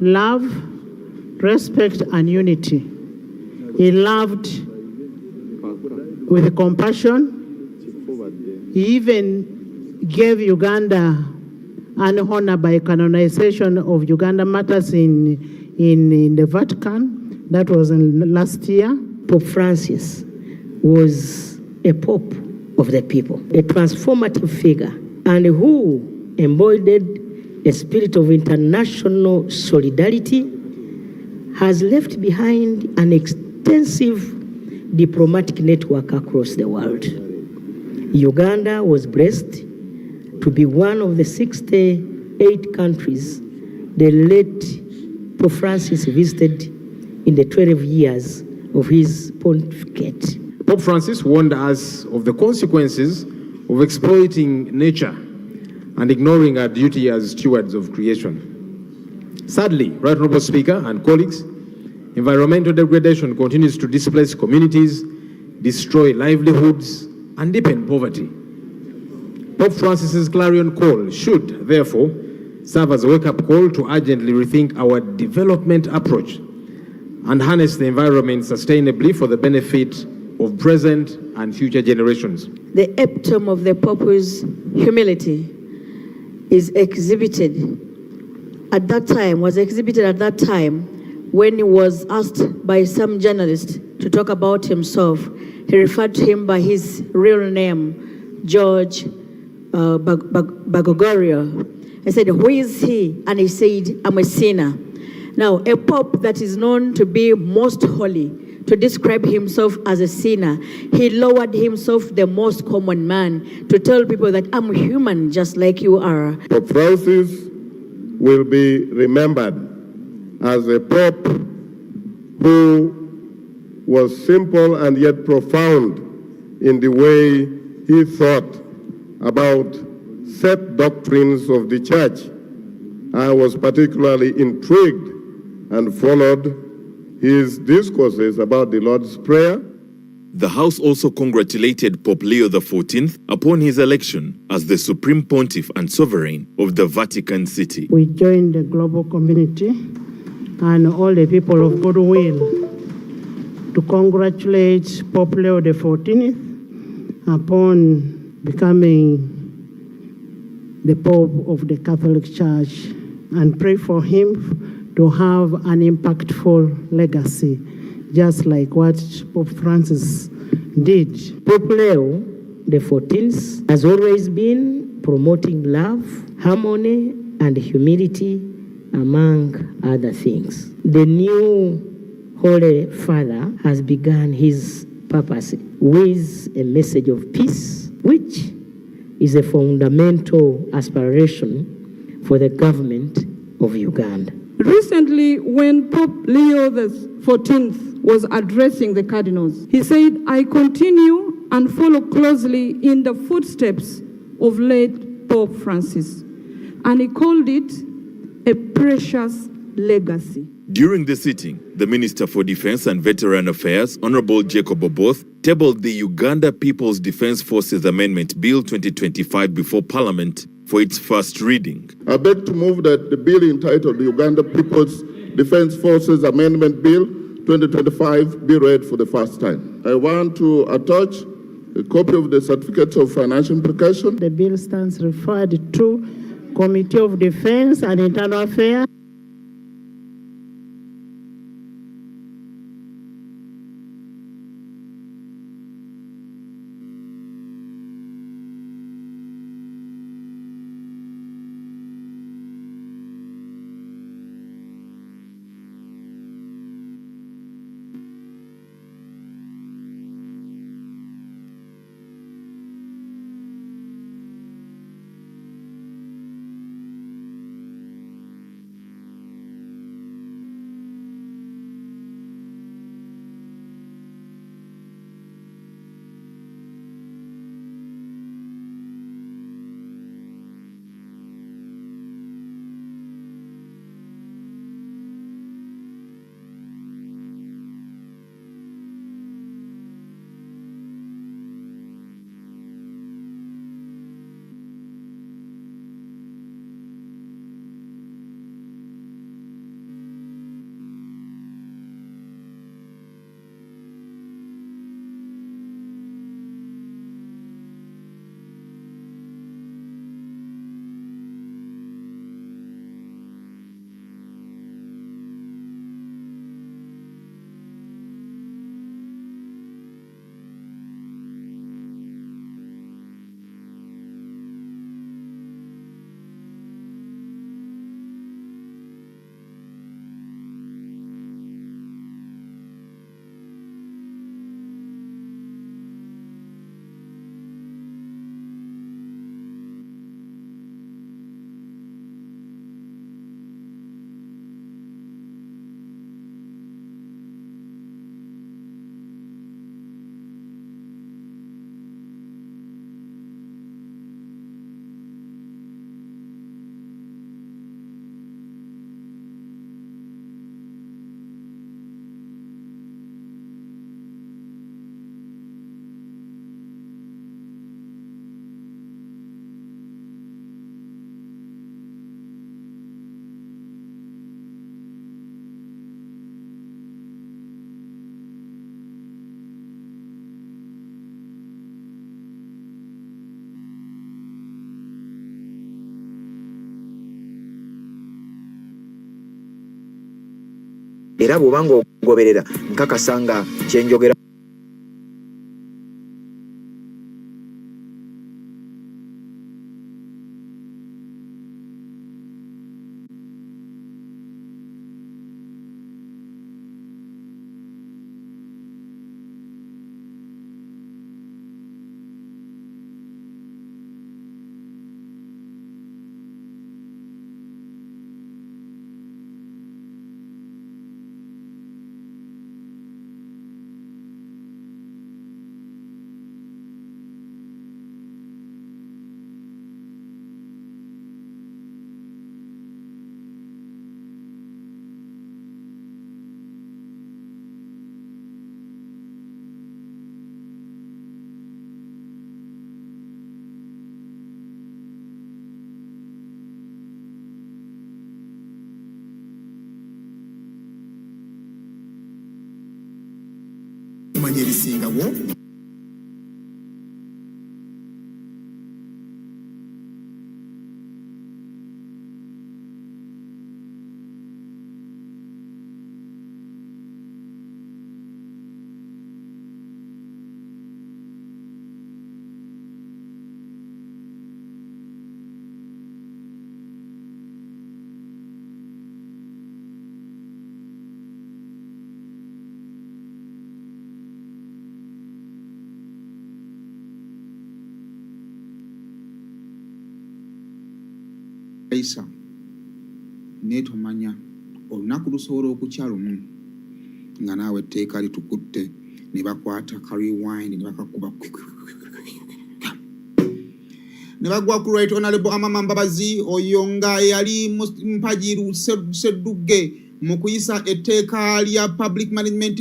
love, respect, and unity. He loved with compassion. He even gave Uganda an honor by canonization of Uganda Matters in the Vatican. That was in last year. Pope Francis was a pope of the people, a transformative figure, and who embodied a spirit of international solidarity, has left behind an extensive diplomatic network across the world. Uganda was blessed to be one of the 68 countries the late Pope Francis visited in the 12 years of his pontificate. Pope Francis warned us of the consequences of exploiting nature and ignoring our duty as stewards of creation. Sadly, Right Honourable Speaker and colleagues, environmental degradation continues to displace communities, destroy livelihoods, and deepen poverty. Pope Francis's clarion call should, therefore, serve as a wake-up call to urgently rethink our development approach and harness the environment sustainably for the benefit of present and future generations. The epitome of the Pope's humility is exhibited at that time when he was asked by some journalist to talk about himself. He referred to him by his real name, George Bergoglio. I said, who is he? And he said, I'm a sinner. Now, a pope that is known to be most holy, to describe himself as a sinner, he lowered himself, the most common man, to tell people that I'm human just like you are. Pope Francis will be remembered as a pope who was simple and yet profound in the way he thought about set doctrines of the church. I was particularly intrigued and followed his discourses about the Lord's Prayer. The House also congratulated Pope Leo XIV upon his election as the Supreme Pontiff and Sovereign of the Vatican City. We joined the global community and all the people of goodwill to congratulate Pope Leo XIV upon becoming the Pope of the Catholic Church and pray for him to have an impactful legacy, just like what Pope Francis did. Pope Leo XIV has always been promoting love, harmony, and humility, among other things. The new Holy Father has begun his purpose with a message of peace, which is a fundamental aspiration for the government of Uganda. Recently, when Pope Leo XIV was addressing the cardinals, he said, I continue and follow closely in the footsteps of late Pope Francis. And he called it a precious legacy. During the sitting, the Minister for Defense and Veteran Affairs, Honorable Jacob Oboth, tabled the Uganda People's Defense Forces Amendment Bill 2025 before Parliament for its first reading. I beg to move that the bill entitled the Uganda People's Defense Forces Amendment Bill 2025 be read for the first time. I want to attach a copy of the certificates of financial implication. The bill stands referred to Committee of Defense and Internal Affairs. era bw'obanga ogoberera nkakasa nga kyenjogera kumanya ebisingawo Aisha naye tomanya olunaku lusobola okukya lumu nga naawe etteeka litukutte ne bakwata kariwine ne bakakuba ne bagwa ku right honorable Amama Mbabazi oyo nga yali mpajiru Ssedduge mu kuyisa etteeka lya public management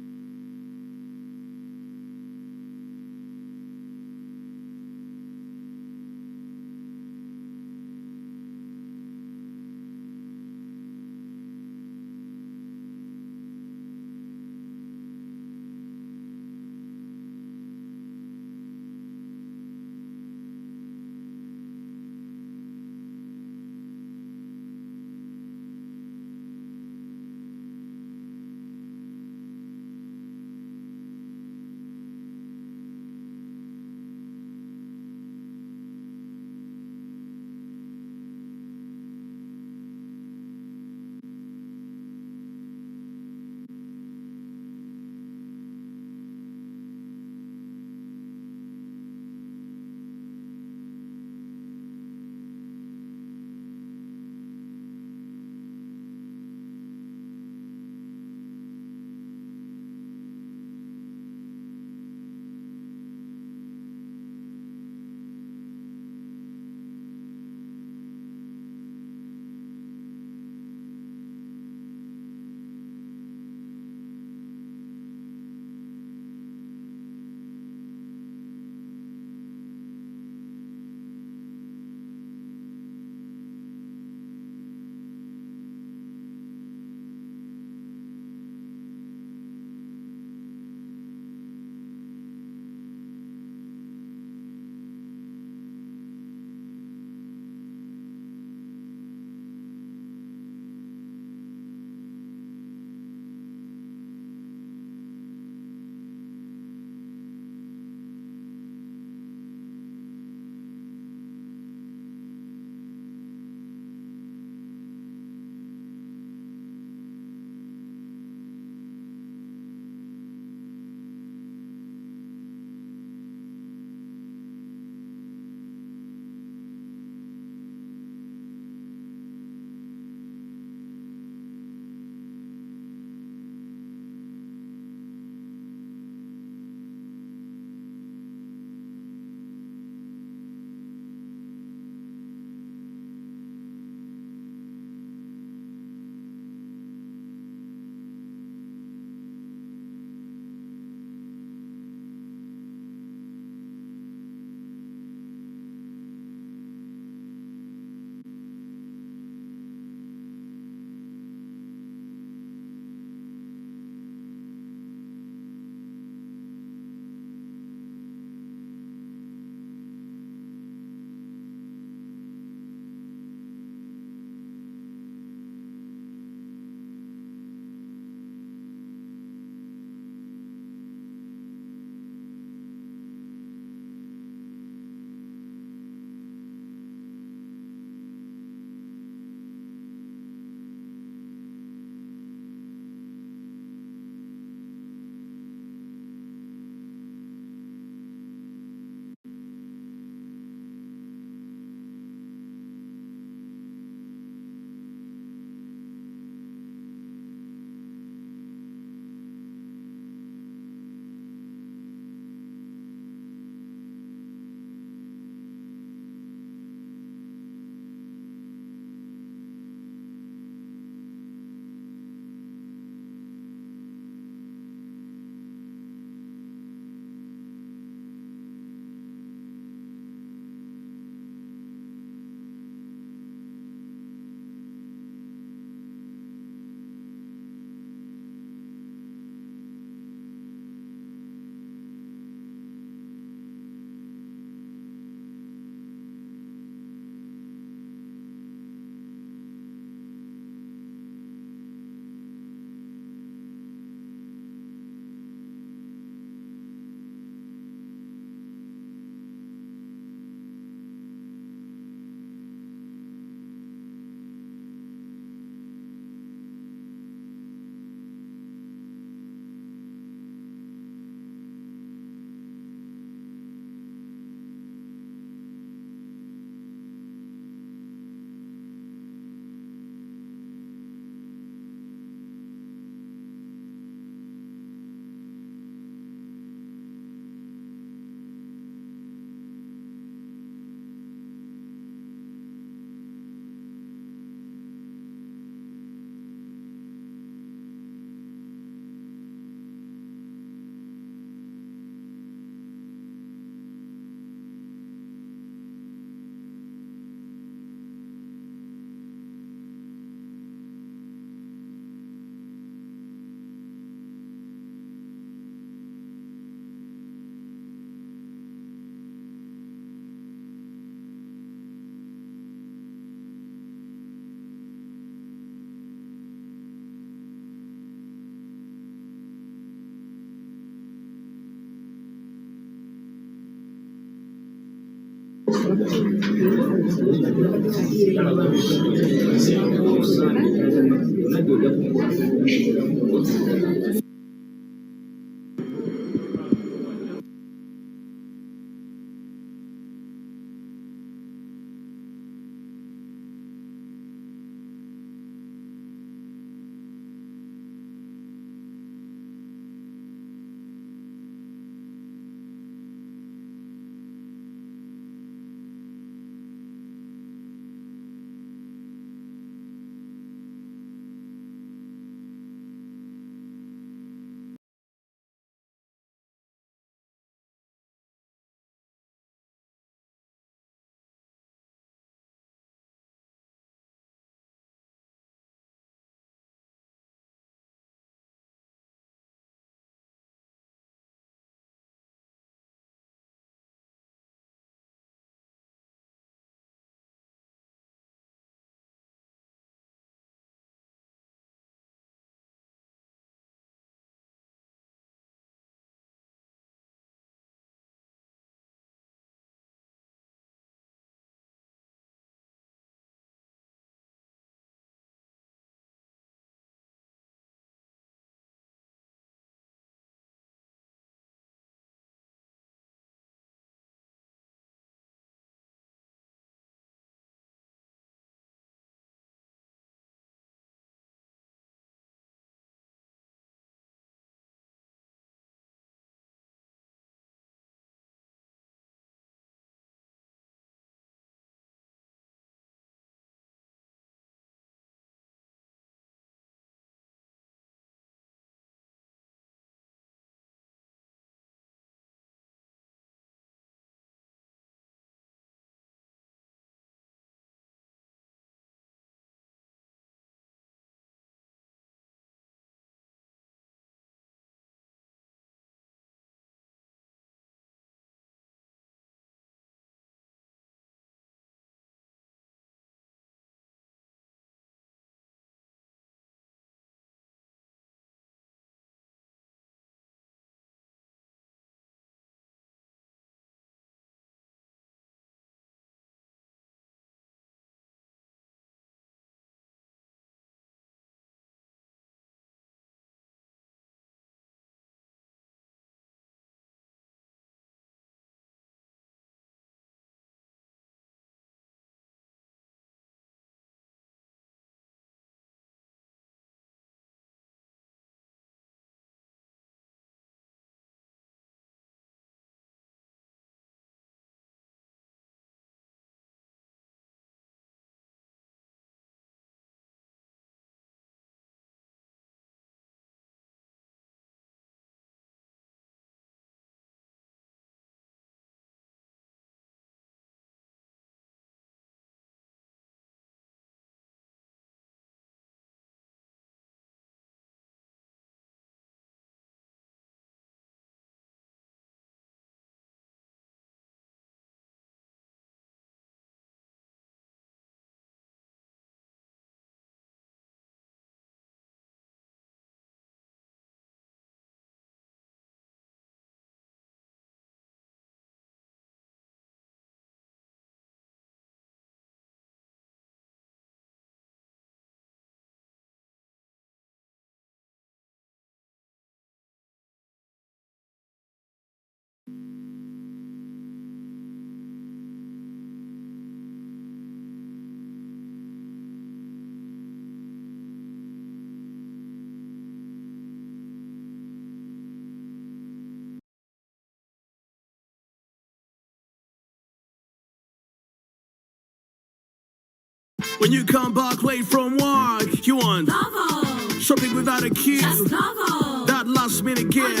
When you come back late from work, you want Lavo. Shopping without a queue. That last minute gift.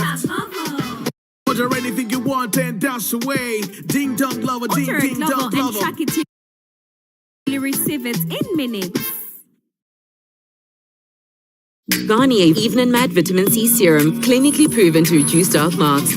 Order anything you want and that's away. Ding dong lover, ding ding dong lover. And track it to you receive it in minutes. Garnier Evening Mad Vitamin C Serum, clinically proven to reduce dark marks.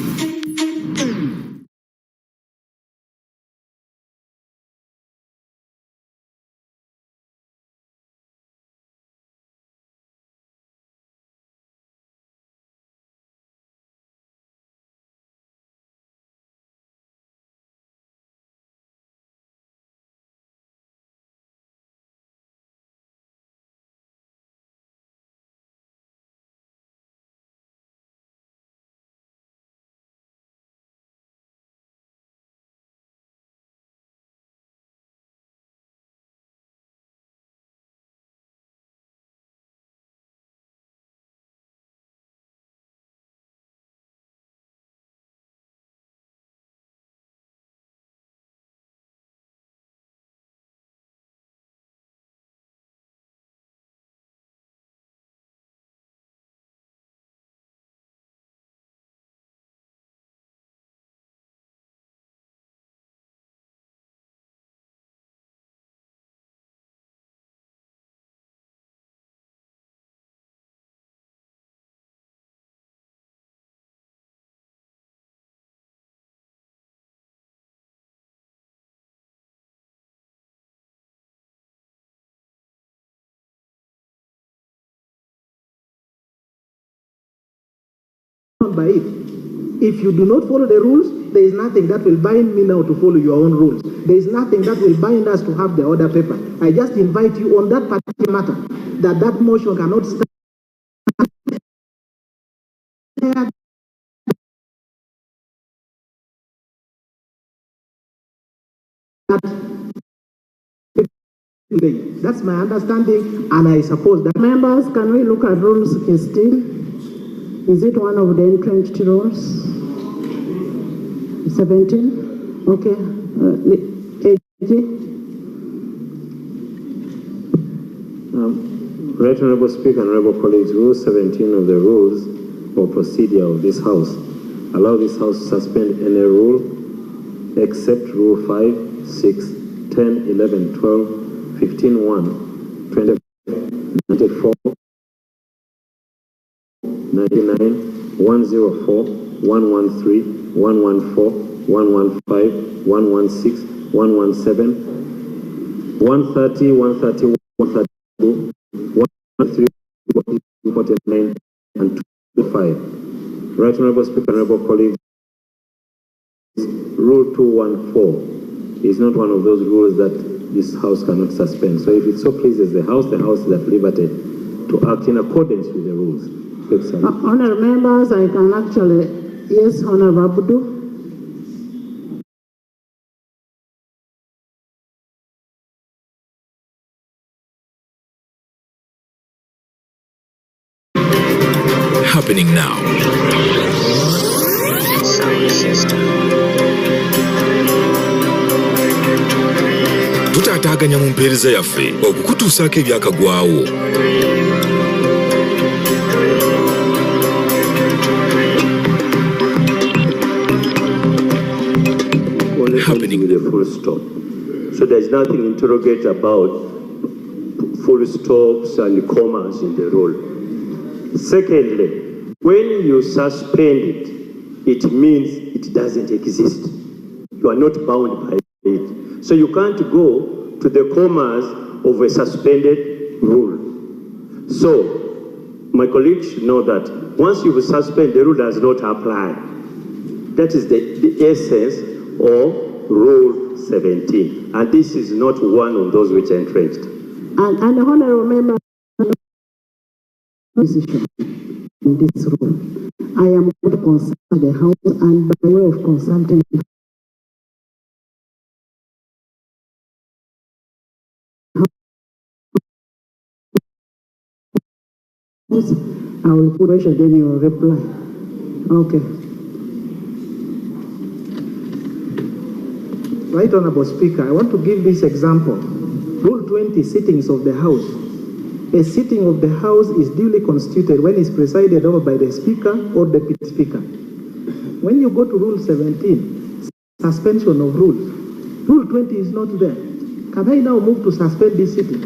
bound by it. If you do not follow the rules, there is nothing that will bind me now to follow your own rules. There is nothing that will bind us to have the order paper. I just invite you on that particular matter, that motion cannot stand. That's my understanding, and I suppose that. Members, can we look at Rule 16? Is it one of the entrenched rules? 17? Okay. Right Honourable Speaker, Honourable colleagues, Rule 17 of the Rules or Procedure of this House allow this House to suspend any rule except Rule 5, 6, 10, 11, 12, 15, 1, 20, 94, 99, 104, 113, 114, 115, 116, 117, 130, 131, 132, 133, 149, and 25. Right Honourable Speaker, Honourable colleagues, Rule 214 is not one of those rules that this House cannot suspend. So if it so pleases the House is at liberty to act in accordance with the rules. Honourable members, I can actually, yes, Honourable Abdu. Happening now. Tutaataganya mu mpeereza yaffe okukutuusaako ebyakagwawo. Happening with a full stop. So there's nothing to interrogate about full stops and commas in the rule. Secondly, when you suspend it, it means it doesn't exist. You are not bound by it. So you can't go to the commas of a suspended rule. So my colleagues should know that once you suspend, the rule does not apply. That is the essence of Rule 17. And this is not one of those which are entrenched. And Honourable Member, decision in this rule. I am going to consult the House, and by way of consulting the House, I will put pressure, then you will reply. Okay. Right Honourable Speaker, I want to give this example. Rule 20, sittings of the House. A sitting of the House is duly constituted when it's presided over by the Speaker or Deputy Speaker. When you go to Rule 17, suspension of rules, Rule 20 is not there. Can I now move to suspend this sitting?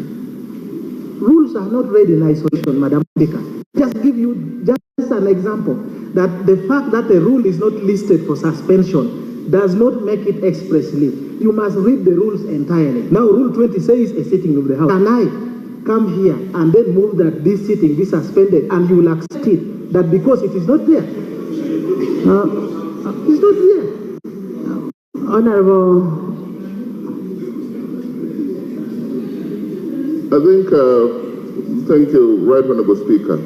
Rules are not read in isolation, Madam Speaker. Just give you just an example that the fact that a rule is not listed for suspension does not make it expressly. You must read the rules entirely. Now, Rule 20 says a sitting of the House. Can I come here and then move that this sitting be suspended, and you will accept it, that because it is not there? It's not there. Honourable. I think, thank you, Right Honourable Speaker.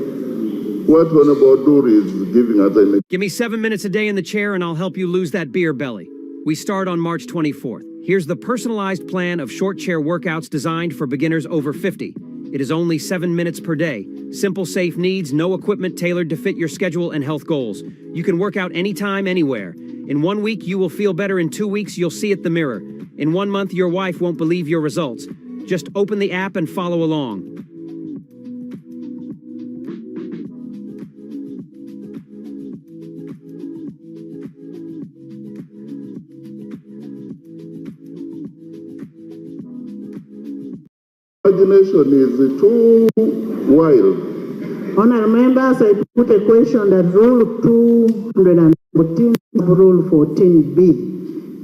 What Honourable Dur is giving us an... Give me 7 minutes a day in the chair and I'll help you lose that beer belly. We start on March 24th. Here's the personalized plan of short chair workouts designed for beginners over 50. It is only 7 minutes per day. Simple, safe needs, no equipment tailored to fit your schedule and health goals. You can work out anytime, anywhere. In 1 week, you will feel better. In 2 weeks, you'll see at the mirror. In 1 month, your wife won't believe your results. Just open the app and follow along. Imagination is too wild. Honourable members, I put a question that Rule 214, Rule 14B,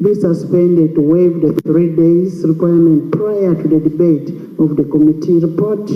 be suspended to waive the 3 days requirement prior to the debate of the committee report.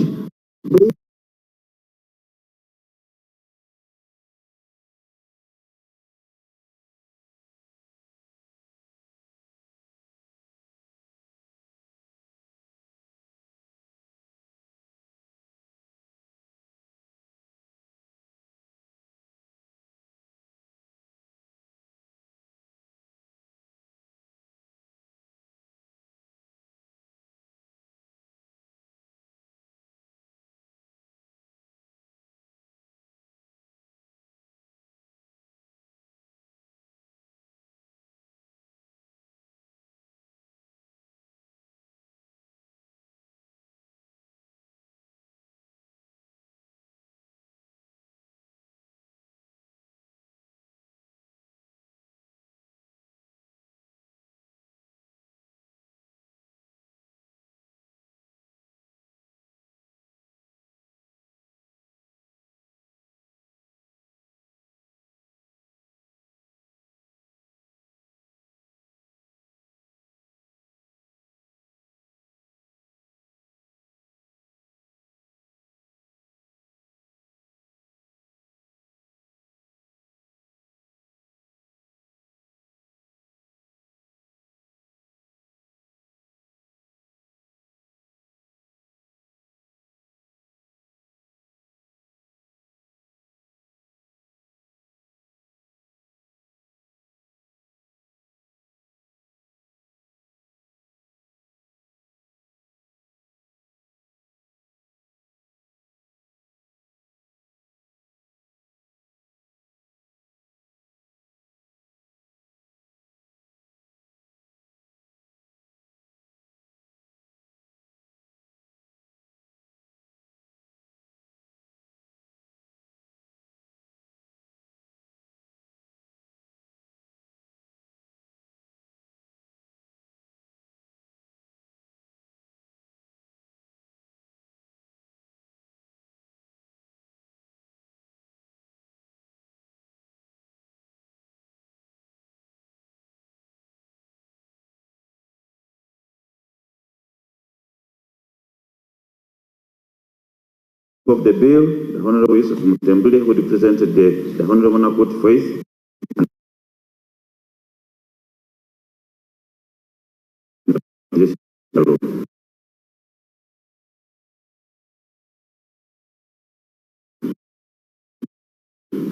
of the bill, the Honorable Yusuf Mutembule, who represented the Honorable Nakut Faith.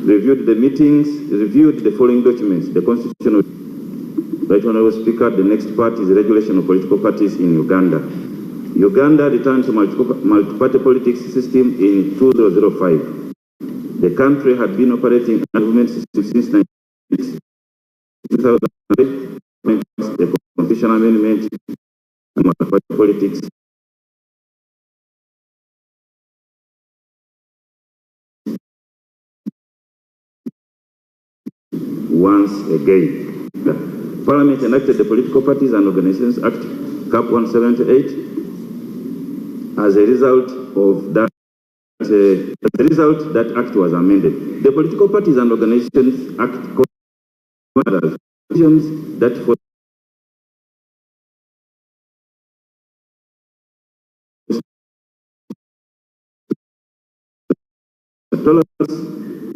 Reviewed the following documents, the Constitution of Right Honorable Speaker, the next part is the regulation of political parties in Uganda. Uganda returned to multi-party politics system in 2005. The country had been operating a government system since 2005. The constitutional amendment and multi-party politics once again. Parliament enacted the Political Parties and Organizations Act, Cap 178. As a result of that, that act was amended. The Political Parties and Organizations Act covers that for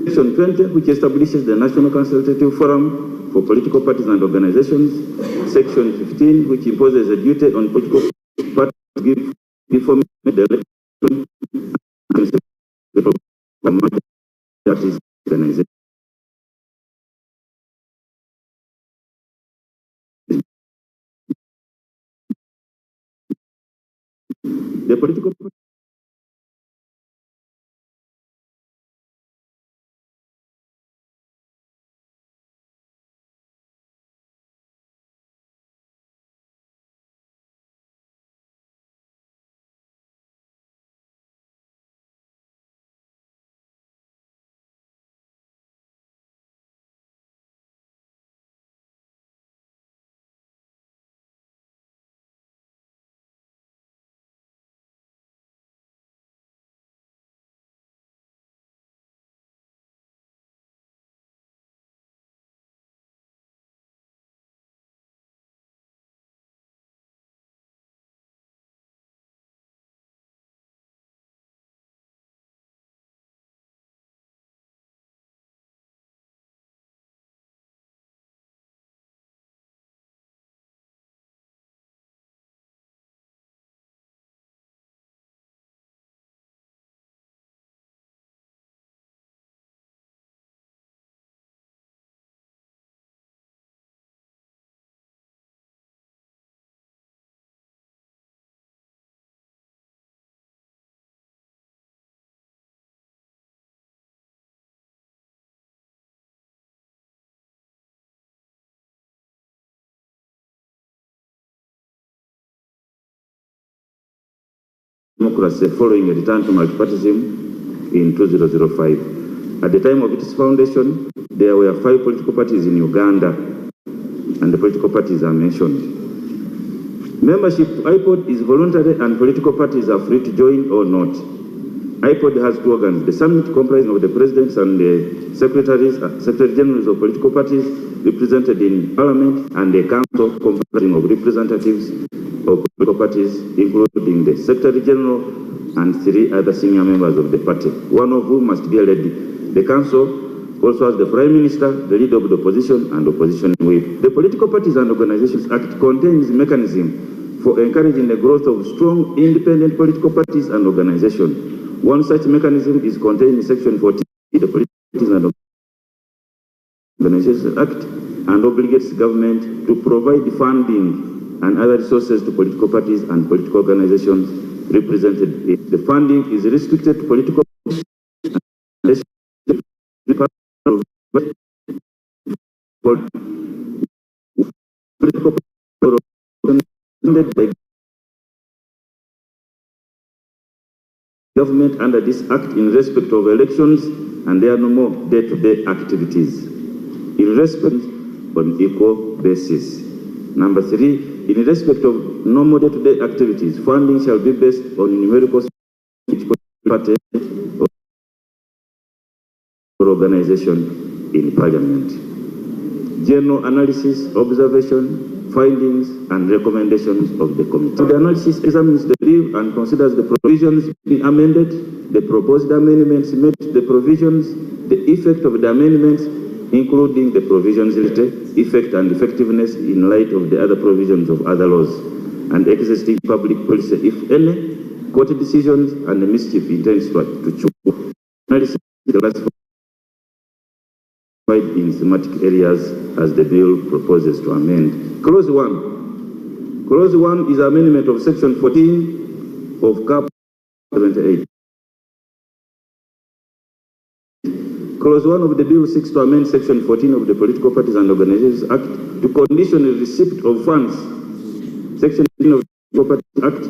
Section 20, which establishes the National Consultative Forum for Political Parties and Organizations. Section 15, which imposes a duty on political parties to give information the election parties organization. The political democracy following a return to multipartyism in 2005. At the time of its foundation, there were 5 political parties in Uganda, and the political parties are mentioned. Membership to IPOD is voluntary, and political parties are free to join or not. IPOD has 2 organs: the summit comprising of the presidents and the secretary generals of political parties represented in parliament, and the council comprising of representatives of political parties, including the Secretary General and 3 other senior members of the party, one of whom must be a lady. The Council also has the Prime Minister, the leader of the opposition, and opposition whip. The Political Parties and Organizations Act contains mechanism for encouraging the growth of strong, independent political parties and organizations. One such mechanism is contained in Section 14 of the Political Parties and Organizations Act, and obligates government to provide funding and other resources to political parties and political organizations represented. The funding is restricted to political parties government under this act in respect of elections, and there are no more day-to-day activities. In respect on equal basis. Number 3, in respect of normal day-to-day activities, funding shall be based on numerical party or organization in Parliament. General analysis, observation, findings and recommendations of the committee. So the analysis examines the bill and considers the provisions being amended, the proposed amendments made to the provisions, the effect of the amendments, including the provisions related, effect and effectiveness in light of the other provisions of other laws, and existing public policy, if any, court decisions, and the mischief intends to choose. Analysis classified in thematic areas as the bill proposes to amend. Clause 1. Clause 1 is amendment of section 14 of CAP 78. Clause 1 of the bill seeks to amend section 14 of the Political Parties and Organizations Act to condition the receipt of funds. Section 14 of the Political Parties Act.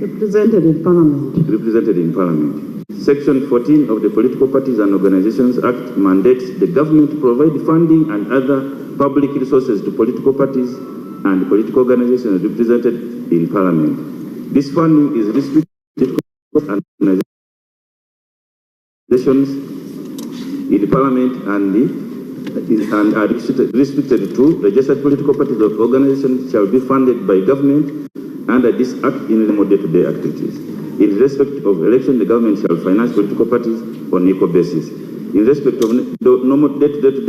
Represented in Parliament. Represented in Parliament. Section 14 of the Political Parties and Organizations Act mandates the government to provide funding and other public resources to political parties and political organizations represented in Parliament. This funding is restricted to political and organizations in Parliament and are restricted to registered political parties or organizations shall be funded by government under this Act in normal day-to-day activities. In respect of election, the government shall finance political parties on equal basis. In respect of normal day-to-day